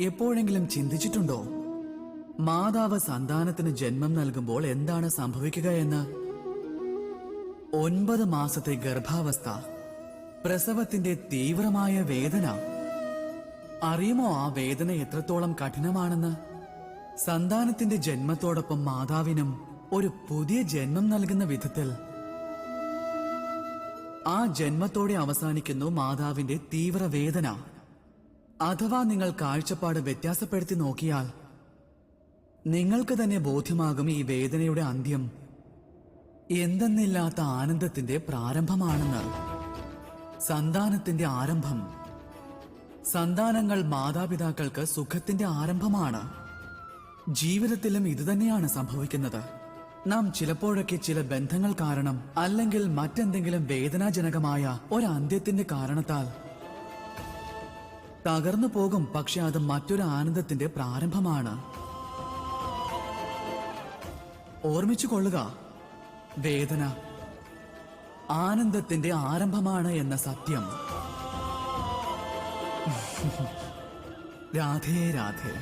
എപ്പോഴെങ്കിലും ചിന്തിച്ചിട്ടുണ്ടോ മാതാവ് സന്താനത്തിന് ജന്മം നൽകുമ്പോൾ എന്താണ് സംഭവിക്കുക എന്ന്? 9 മാസത്തെ ഗർഭാവസ്ഥ, പ്രസവത്തിന്റെ തീവ്രമായ വേദന. അറിയുമോ ആ വേദന എത്രത്തോളം കഠിനമാണെന്ന്? സന്താനത്തിന്റെ ജന്മത്തോടൊപ്പം മാതാവിനും ഒരു പുതിയ ജന്മം നൽകുന്ന വിധത്തിൽ. ആ ജന്മത്തോടെ അവസാനിക്കുന്നു മാതാവിന്റെ തീവ്രവേദന. അഥവാ നിങ്ങൾ കാഴ്ചപ്പാട് വ്യത്യാസപ്പെടുത്തി നോക്കിയാൽ നിങ്ങൾക്ക് തന്നെ ബോധ്യമാകും ഈ വേദനയുടെ അന്ത്യം എന്തെന്നില്ലാത്ത ആനന്ദത്തിന്റെ പ്രാരംഭമാണെന്ന്. സന്താനത്തിന്റെ ആരംഭം. സന്താനങ്ങൾ മാതാപിതാക്കൾക്ക് സുഖത്തിന്റെ ആരംഭമാണ്. ജീവിതത്തിലും ഇതുതന്നെയാണ് സംഭവിക്കുന്നത്. നാം ചിലപ്പോഴൊക്കെ ചില ബന്ധങ്ങൾ കാരണം അല്ലെങ്കിൽ മറ്റെന്തെങ്കിലും വേദനാജനകമായ ഒരു അന്ത്യത്തിന്റെ കാരണത്താൽ തകർന്നു പോകും. പക്ഷെ അത് മറ്റൊരു ആനന്ദത്തിന്റെ പ്രാരംഭമാണ്. ഓർമ്മിച്ചു കൊള്ളുക, വേദന ആനന്ദത്തിന്റെ ആരംഭമാണ് എന്ന സത്യം. രാധേ രാധേ.